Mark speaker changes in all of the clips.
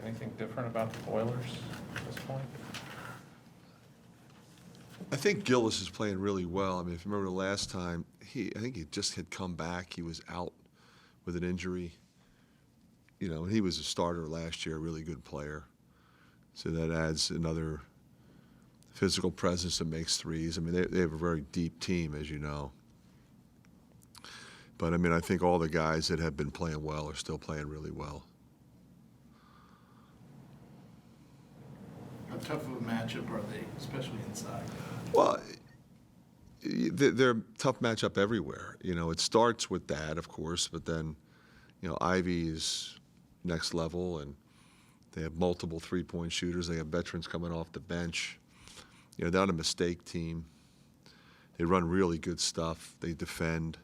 Speaker 1: Anything different about the Oilers at this point?
Speaker 2: I think Gillis is playing really well. I mean, if you remember the last time, I think he just had come back. He was out with an injury. You know, he was a starter last year, a really good player. So that adds another physical presence that makes threes. I mean, they have a very deep team, as you know. But, I mean, I think all the guys that have been playing well are still playing really well.
Speaker 3: How tough of a matchup are they, especially inside?
Speaker 2: Well, they're a tough matchup everywhere. You know, it starts with that, of course, but then, you know, Ivy is next level, and they have multiple three-point shooters. They have veterans coming off the bench. You know, they're not a mistake team. They run really good stuff. They defend.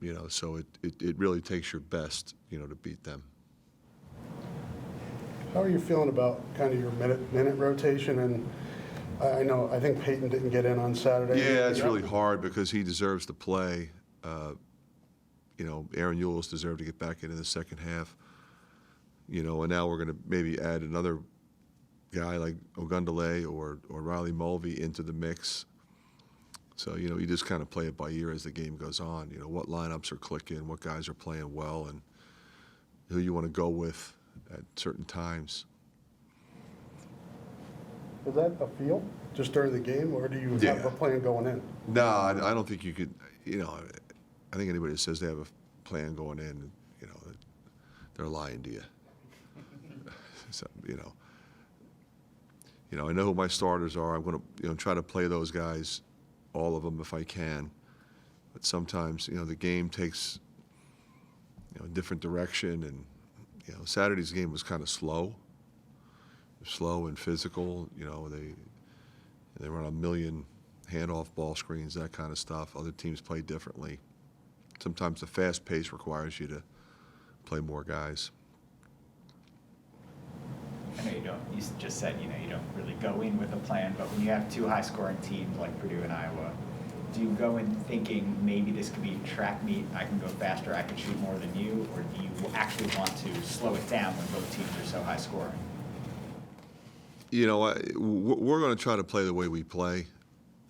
Speaker 2: You know, so it really takes your best, you know, to beat them.
Speaker 4: How are you feeling about kind of your minute rotation? And I think Peyton didn't get in on Saturday.
Speaker 2: Yeah, it's really hard because he deserves to play. You know, Aaron Ewell's deserved to get back into the second half. You know, and now we're going to maybe add another guy like Ogundele or Riley Mulvey into the mix. So, you know, you just kind of play it by ear as the game goes on. You know, what lineups are clicking, what guys are playing well, and who you want to go with at certain times.
Speaker 4: Was that a feel just during the game, or do you have a plan going in?
Speaker 2: No, I don't think you could. You know, I think anybody that says they have a plan going in, you know, they're lying to you. So, you know, I know who my starters are. I'm going to, you know, try to play those guys, all of them if I can. But sometimes, you know, the game takes, you know, a different direction, and you know, Saturday's game was kind of slow and physical. You know, they run a million handoff ball screens, that kind of stuff. Other teams play differently. Sometimes the fast pace requires you to play more guys.
Speaker 5: I know you don't. You just said, you know, you don't really go in with a plan, but when you have two high-scoring teams like Purdue and Iowa, do you go in thinking maybe this could be track meet, I can go faster, I can shoot more than you, or do you actually want to slow it down when both teams are so high-scoring?
Speaker 2: You know, we're going to try to play the way we play.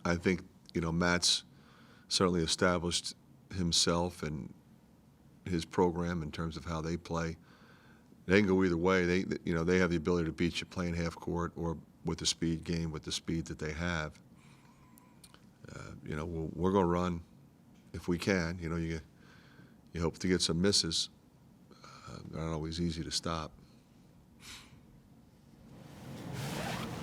Speaker 2: I think, you know, Matt's certainly established himself and his program in terms of how they play. They can go either way. They have the ability to beat you playing half court or with the speed game, with the speed that they have. You know, we're going to run if we can. You know, you hope to get some misses. They're not always easy to stop.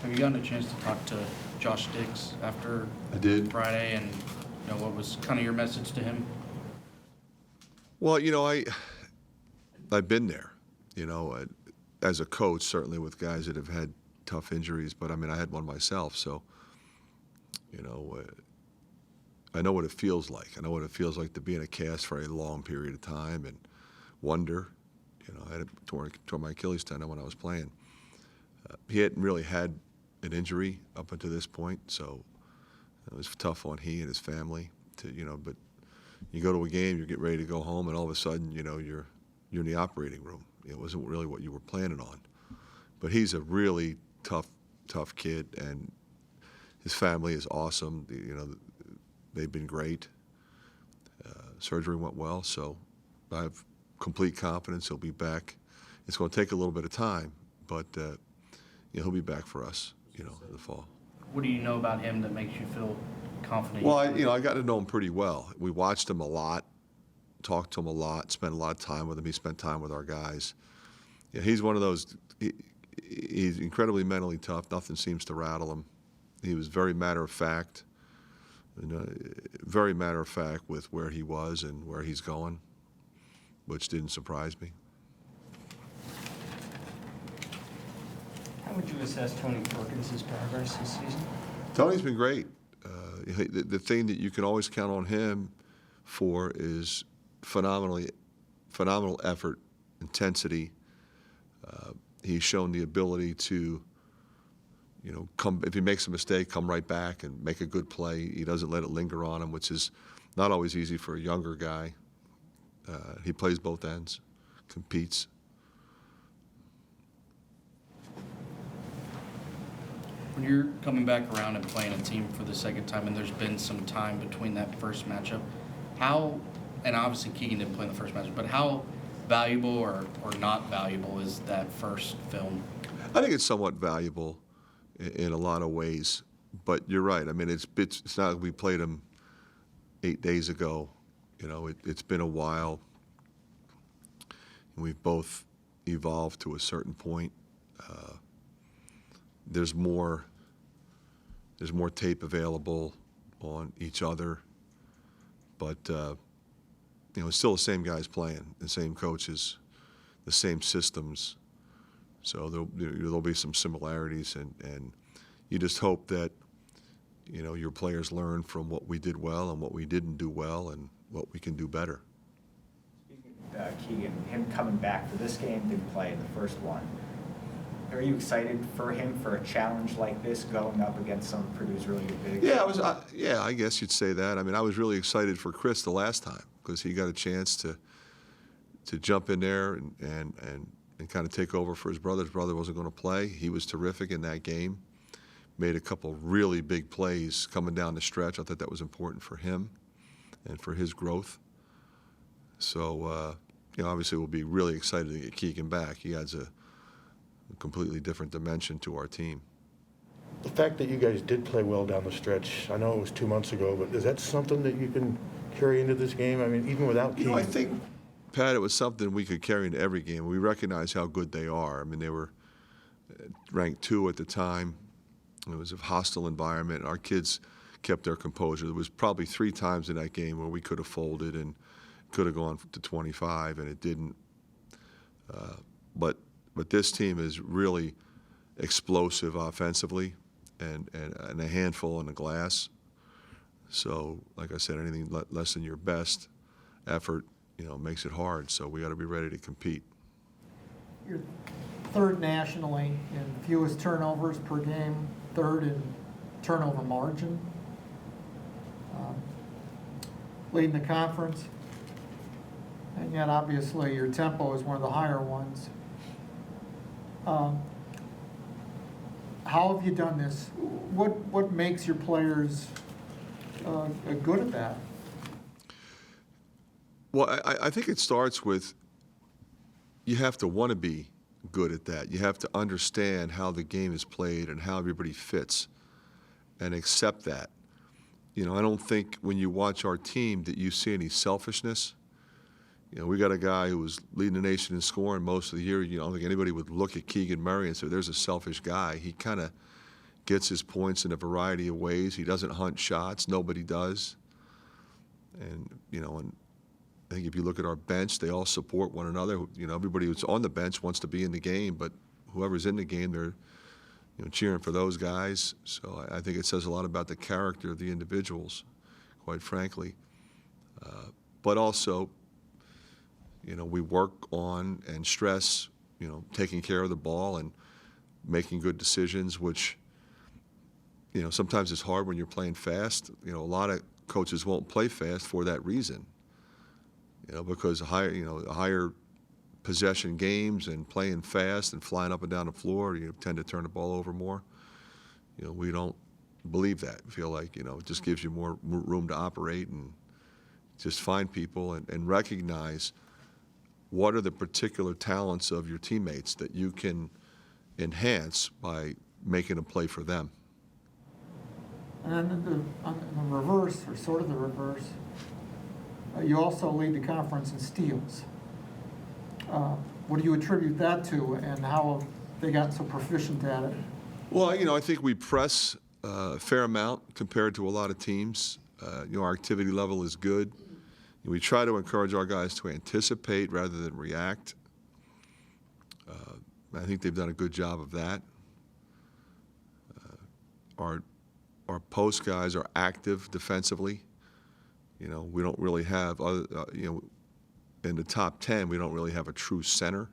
Speaker 6: Have you gotten a chance to talk to Josh Dix after
Speaker 2: I did.
Speaker 6: Friday, and you know, what was kind of your message to him?
Speaker 2: Well, you know, I've been there. You know, as a coach, certainly with guys that have had tough injuries, but I mean, I had one myself, so, you know, I know what it feels like. I know what it feels like to be in a cast for a long period of time and wonder. You know, I had tore my Achilles tendon when I was playing. He hadn't really had an injury up until this point, so it was tough on he and his family to, you know, but you go to a game, you get ready to go home, and all of a sudden, you know, you're in the operating room. It wasn't really what you were planning on. But he's a really tough kid, and his family is awesome. You know, they've been great. Surgery went well, so I have complete confidence he'll be back. It's going to take a little bit of time, but you know, he'll be back for us, you know, in the fall.
Speaker 6: What do you know about him that makes you feel confident?
Speaker 2: Well, I got to know him pretty well. We watched him a lot, talked to him a lot, spent a lot of time with him. He spent time with our guys. Yeah, he's one of those. He's incredibly mentally tough. Nothing seems to rattle him. He was very matter of fact, very matter of fact with where he was and where he's going, which didn't surprise me.
Speaker 7: How would you assess Tony Perkins' progress this season?
Speaker 2: Tony's been great. The thing that you can always count on him for is phenomenal effort, intensity. He's shown the ability to, you know, if he makes a mistake, come right back and make a good play. He doesn't let it linger on him, which is not always easy for a younger guy. He plays both ends, competes.
Speaker 6: When you're coming back around and playing a team for the second time, and there's been some time between that first matchup, how, and obviously Keegan didn't play in the first matchup, but how valuable or not valuable is that first film?
Speaker 2: I think it's somewhat valuable in a lot of ways, but you're right. I mean, it's not like we played them 8 days ago. You know, it's been a while. We've both evolved to a certain point. There's more tape available on each other, but you know, it's still the same guys playing, the same coaches, the same systems. So there'll be some similarities, and you just hope that, you know, your players learn from what we did well and what we didn't do well and what we can do better.
Speaker 5: Keegan, him coming back for this game, didn't play in the first one. Are you excited for him for a challenge like this, going up against some of Purdue's really good bigs?
Speaker 2: Yeah, yeah, I guess you'd say that. I mean, I was really excited for Chris the last time because he got a chance to jump in there and kind of take over for his brother. His brother wasn't going to play. He was terrific in that game. Made a couple really big plays coming down the stretch. I thought that was important for him and for his growth. So, you know, obviously we'll be really excited to get Keegan back. He adds a completely different dimension to our team.
Speaker 8: The fact that you guys did play well down the stretch, I know it was 2 months ago, but is that something that you can carry into this game? I mean, even without Keegan?
Speaker 2: You know, I think, Pat, it was something we could carry into every game. We recognize how good they are. I mean, they were ranked 2 at the time. It was a hostile environment. Our kids kept their composure. There was probably 3 times in that game where we could have folded and could have gone to 25, and it didn't. But this team is really explosive offensively and a handful in the glass. So, like I said, anything less than your best effort, you know, makes it hard. So we got to be ready to compete.
Speaker 9: You're third nationally in fewest turnovers per game, third in turnover margin, leading the conference. And yet, obviously, your tempo is one of the higher ones. How have you done this? What makes your players good at that?
Speaker 2: Well, I think it starts with you have to want to be good at that. You have to understand how the game is played and how everybody fits and accept that. You know, I don't think when you watch our team that you see any selfishness. You know, we got a guy who was leading the nation in scoring most of the year. You know, I don't think anybody would look at Keegan Murray and say, there's a selfish guy. He kind of gets his points in a variety of ways. He doesn't hunt shots. Nobody does. And, you know, and I think if you look at our bench, they all support one another. You know, everybody who's on the bench wants to be in the game, but whoever's in the game, they're, you know, cheering for those guys. So I think it says a lot about the character of the individuals, quite frankly. But also, you know, we work on and stress, you know, taking care of the ball and making good decisions, which, you know, sometimes it's hard when you're playing fast. You know, a lot of coaches won't play fast for that reason, you know, because higher possession games and playing fast and flying up and down the floor, you tend to turn the ball over more. You know, we don't believe that. We feel like, you know, it just gives you more room to operate and just find people and recognize what are the particular talents of your teammates that you can enhance by making a play for them.
Speaker 9: And on the reverse, or sort of the reverse, you also lead the conference in steals. What do you attribute that to, and how have they gotten so proficient at it?
Speaker 2: Well, you know, I think we press a fair amount compared to a lot of teams. You know, our activity level is good. We try to encourage our guys to anticipate rather than react. I think they've done a good job of that. Our post guys are active defensively. You know, we don't really have you know, in the top 10, we don't really have a true center.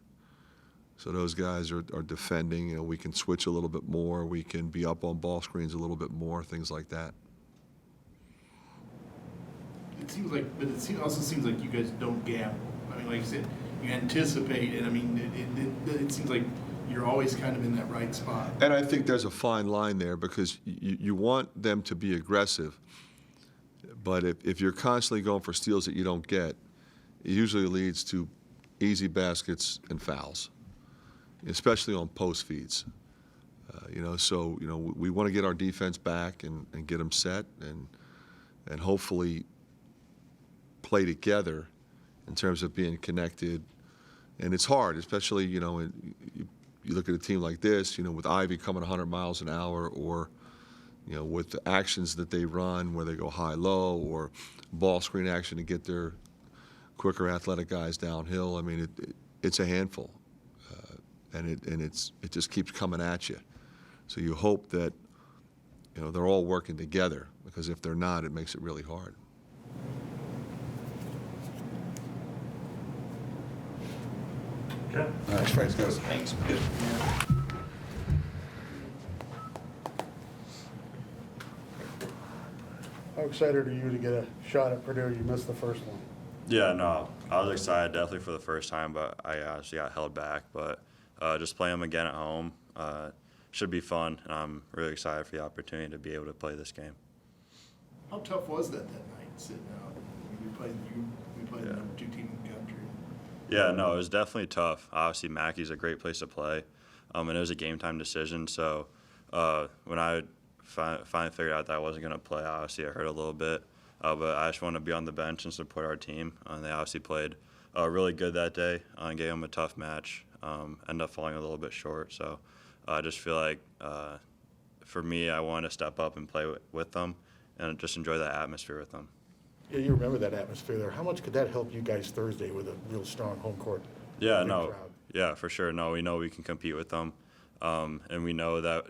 Speaker 2: So those guys are defending. You know, we can switch a little bit more. We can be up on ball screens a little bit more, things like that.
Speaker 3: It seems like, but it also seems like you guys don't gamble. I mean, like you said, you anticipate, and I mean, it seems like you're always kind of in that right spot.
Speaker 2: And I think there's a fine line there because you want them to be aggressive, but if you're constantly going for steals that you don't get, it usually leads to easy baskets and fouls, especially on post feeds. So we want to get our defense back and get them set and hopefully play together in terms of being connected. And it's hard, especially you look at a team like this, with Ivy coming 100 miles an hour, or with the actions that they run where they go high-low, or ball screen action to get their quicker athletic guys downhill. I mean, it's a handful, and it just keeps coming at you. So you hope that they're all working together, because if they're not, it makes it really hard.
Speaker 10: Okay.
Speaker 2: Thanks, Frank.
Speaker 5: Thanks.
Speaker 4: How excited are you to get a shot at Purdue? You missed the first one.
Speaker 10: Yeah, no, I was excited definitely for the first time, but I actually got held back. But just playing them again at home should be fun, and I'm really excited for the opportunity to be able to play this game.
Speaker 3: How tough was that night sitting out? We played the number 2 team in the country.
Speaker 10: Yeah, no, it was definitely tough. Obviously, Mackey's a great place to play, and it was a game-time decision. So when I finally figured out that I wasn't going to play, obviously it hurt a little bit. But I just want to be on the bench and support our team. And they obviously played really good that day and gave them a tough match. Ended up falling a little bit short. So I just feel like for me, I wanted to step up and play with them and just enjoy that atmosphere with them.
Speaker 8: Yeah, you remember that atmosphere there. How much could that help you guys Thursday with a real strong home court?
Speaker 10: Yeah,
Speaker 8: big
Speaker 10: no.
Speaker 8: crowd?
Speaker 10: Yeah, for sure. No, we know we can compete with them. And we know that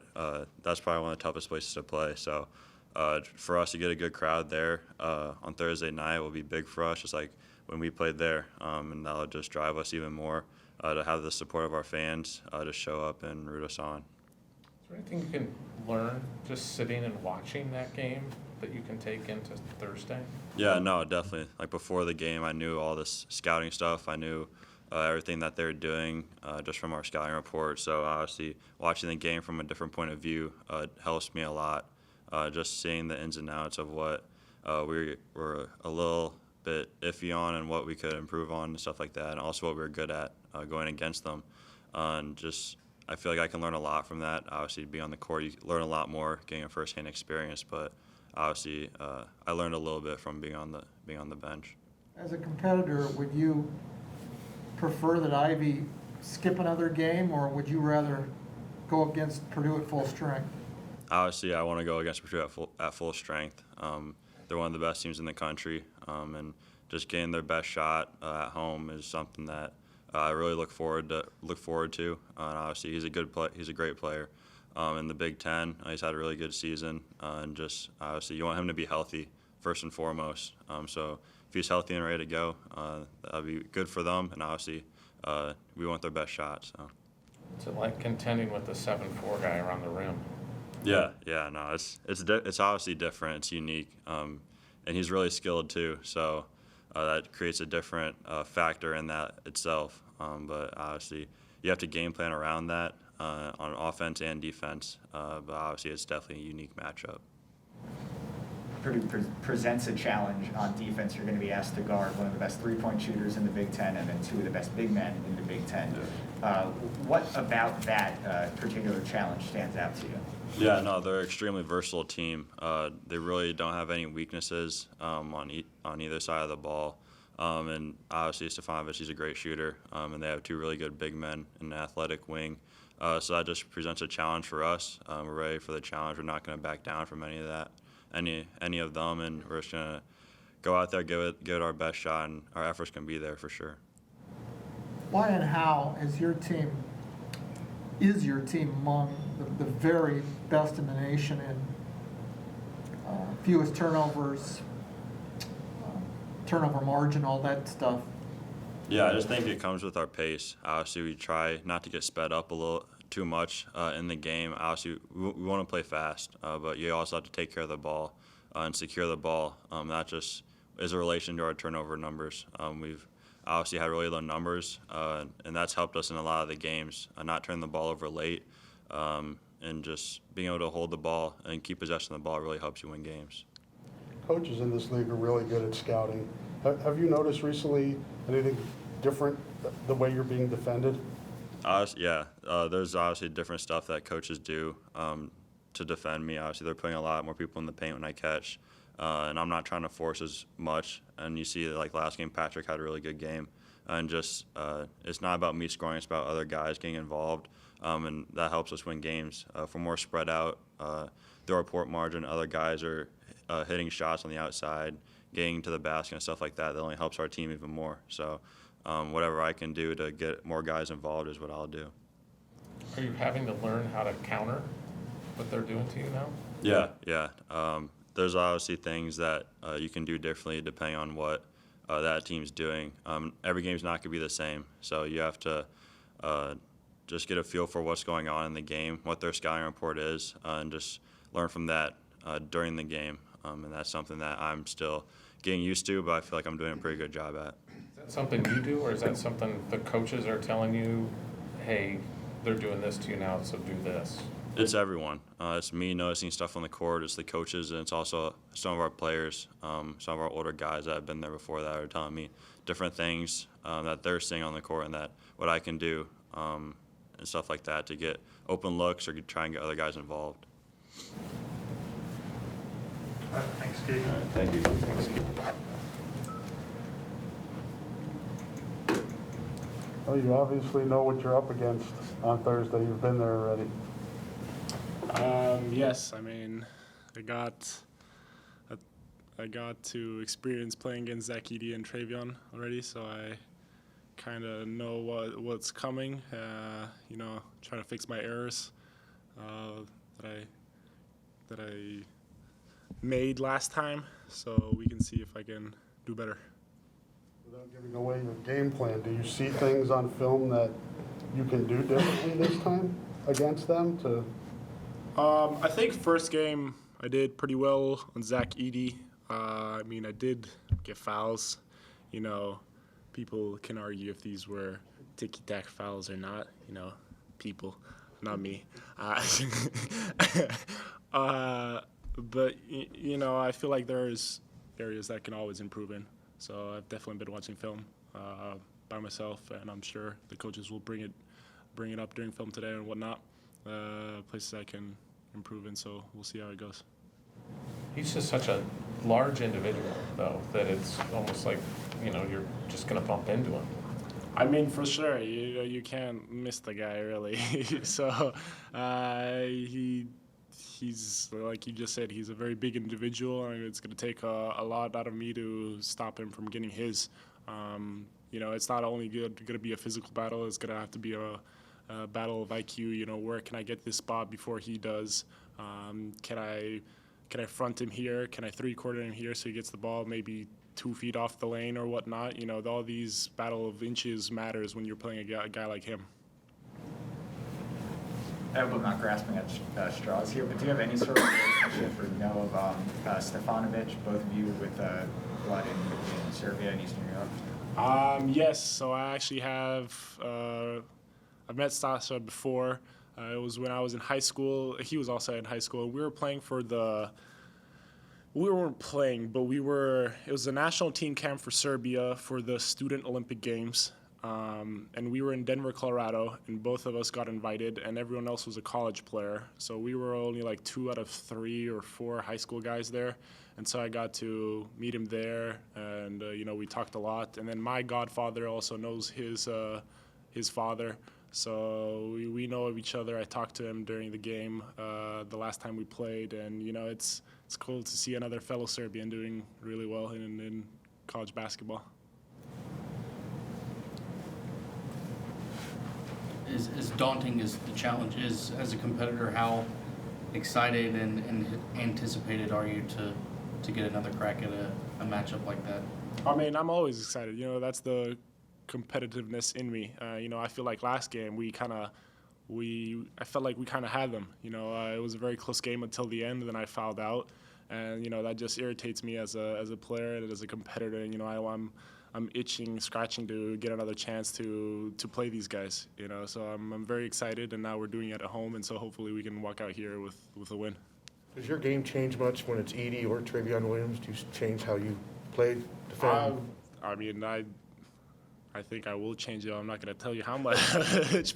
Speaker 10: that's probably one of the toughest places to play. So for us to get a good crowd there on Thursday night will be big for us, just like when we played there. And that'll just drive us even more to have the support of our fans to show up and root us on.
Speaker 1: Is there anything you can learn just sitting and watching that game that you can take into Thursday?
Speaker 10: Yeah, no, definitely. Like before the game, I knew all this scouting stuff. I knew everything that they were doing just from our scouting report. So obviously watching the game from a different point of view helps me a lot. Just seeing the ins and outs of what we were a little bit iffy on and what we could improve on and stuff like that, and also what we were good at going against them. And just I feel like I can learn a lot from that. Obviously, to be on the court, you learn a lot more, getting a first-hand experience. But obviously, I learned a little bit from being on the bench.
Speaker 9: As a competitor, would you prefer that Ivy skip another game, or would you rather go against Purdue at full strength?
Speaker 10: Obviously, I want to go against Purdue at full strength. They're one of the best teams in the country, and just getting their best shot at home is something that I really look forward to. And obviously, he's a great player. In the Big Ten, he's had a really good season, and just obviously you want him to be healthy first and foremost. So if he's healthy and ready to go, that'll be good for them, and obviously we want their best shot. So.
Speaker 1: To like contending with the 7'4" guy around the rim.
Speaker 10: Yeah, no, it's obviously different. It's unique, and he's really skilled too. So that creates a different factor in that itself. But obviously, you have to game plan around that on offense and defense. But obviously, it's definitely a unique matchup.
Speaker 5: Purdue presents a challenge on defense. You're going to be asked to guard one of the best three-point shooters in the Big Ten and then 2 of the best big men in the Big Ten.
Speaker 10: Yeah.
Speaker 5: What about that particular challenge stands out to you?
Speaker 10: Yeah, no, they're an extremely versatile team. They really don't have any weaknesses on either side of the ball. And obviously, Stefanovic, he's a great shooter, and they have 2 really good big men and an athletic wing. So that just presents a challenge for us. We're ready for the challenge. We're not going to back down from any of that, any of them, and we're just going to go out there, give it our best shot, and our efforts can be there for sure.
Speaker 9: Why and how is your team among the very best in the nation in fewest turnovers, turnover margin, all that stuff?
Speaker 10: Yeah, I just think it comes with our pace. Obviously, we try not to get sped up a little too much in the game. Obviously, we want to play fast, but you also have to take care of the ball and secure the ball. That just is a relation to our turnover numbers. We've obviously had really low numbers, and that's helped us in a lot of the games. Not turning the ball over late, and just being able to hold the ball and keep possession of the ball really helps you win games.
Speaker 4: Coaches in this league are really good at scouting. Have you noticed recently anything different, the way you're being defended?
Speaker 10: Yeah, there's obviously different stuff that coaches do to defend me. Obviously, they're putting a lot more people in the paint when I catch, and I'm not trying to force as much. And you see, like last game, Patrick had a really good game. And just it's not about me scoring; it's about other guys getting involved, and that helps us win games. If we're more spread out through our port margin, other guys are hitting shots on the outside, getting to the basket and stuff like that. That only helps our team even more. So whatever I can do to get more guys involved is what I'll do.
Speaker 1: Are you having to learn how to counter what they're doing to you now?
Speaker 10: Yeah. There's obviously things that you can do differently depending on what that team's doing. Every game's not going to be the same, so you have to just get a feel for what's going on in the game, what their scouting report is, and just learn from that during the game. And that's something that I'm still getting used to, but I feel like I'm doing a pretty good job at.
Speaker 1: Is that something you do, or is that something the coaches are telling you, hey, they're doing this to you now, so do this?
Speaker 10: It's everyone. It's me noticing stuff on the court. It's the coaches, and it's also some of our players, some of our older guys that have been there before that are telling me different things that they're seeing on the court and that what I can do and stuff like that to get open looks or try and get other guys involved.
Speaker 3: Thanks, Keegan.
Speaker 10: Thank you.
Speaker 4: Well, you obviously know what you're up against on Thursday. You've been there already.
Speaker 11: Yes, I mean, I got to experience playing against Zach Edey and Travion already, so I kind of know what's coming. Trying to fix my errors that I made last time, so we can see if I can do better.
Speaker 4: Without giving away your game plan, do you see things on film that you can do differently this time against them?
Speaker 11: I think first game I did pretty well on Zach Edey. I did get fouls. People can argue if these were ticky-tack fouls or not. People, not me. But I feel like there's areas that can always improve in. So I've definitely been watching film by myself, and I'm sure the coaches will bring it up during film today and whatnot. Places I can improve in, so we'll see how it goes.
Speaker 1: He's just such a large individual, though, that it's almost like, you're just going to bump into him.
Speaker 11: For sure, you can't miss the guy, really. So he's, like you just said, he's a very big individual, and it's going to take a lot out of me to stop him from getting his. It's not only going to be a physical battle, it's going to have to be a battle of IQ. Where can I get this spot before he does? Can I front him here? Can I three-quarter him here so he gets the ball maybe 2 feet off the lane or whatnot? All these battle of inches matters when you're playing a guy like him.
Speaker 5: I hope I'm not grasping at straws here, but do you have any sort of relationship or know of Stefanovic, both of you with blood in Serbia and Eastern Europe?
Speaker 11: Yes, so I actually have. I've met Stasa before. It was when I was in high school. He was also in high school. We were playing we weren't playing, but it was a national team camp for Serbia for the Student Olympic Games. And we were in Denver, Colorado, and both of us got invited, and everyone else was a college player. So we were only like 2 out of 3 or 4 high school guys there. And so I got to meet him there, and, we talked a lot. And then my godfather also knows his father. So we know of each other. I talked to him during the game the last time we played, and it's cool to see another fellow Serbian doing really well in college basketball.
Speaker 6: As daunting as the challenge is as a competitor, how excited and anticipated are you to get another crack at a matchup like that?
Speaker 11: I'm always excited. That's the competitiveness in me. I feel like last game I felt like we kind of had them. It was a very close game until the end, and then I fouled out, and that just irritates me as a player and as a competitor. I'm itching, scratching to get another chance to play these guys. You know, so I'm very excited, and now we're doing it at home, and so hopefully we can walk out here with a win.
Speaker 8: Does your game change much when it's Edie or Travion Williams? Do you change how you play, defend?
Speaker 11: I mean, I think I will change it. I'm not going to tell you how much,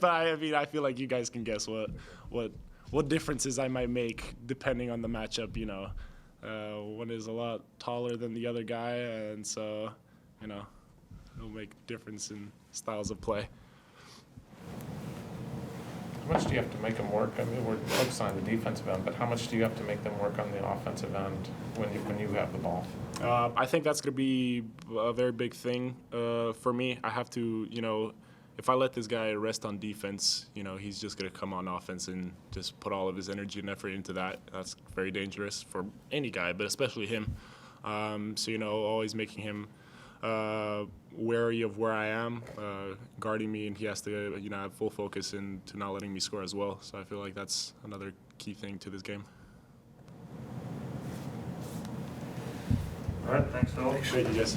Speaker 11: but I mean, I feel like you guys can guess what differences I might make depending on the matchup. You know, one is a lot taller than the other guy, and so, you know, it'll make difference in styles of play.
Speaker 1: How much do you have to make them work? I mean, we're focused on the defensive end, but how much do you have to make them work on the offensive end when you have the ball?
Speaker 11: I think that's going to be a very big thing for me. I have to, you know, if I let this guy rest on defense, you know, he's just going to come on offense and just put all of his energy and effort into that. That's very dangerous for any guy, but especially him. So, you know, always making him wary of where I am, guarding me, and he has to, you know, have full focus into not letting me score as well. So I feel like that's another key thing to this game.
Speaker 7: All right, thanks, Phil.
Speaker 11: Thank you, guys.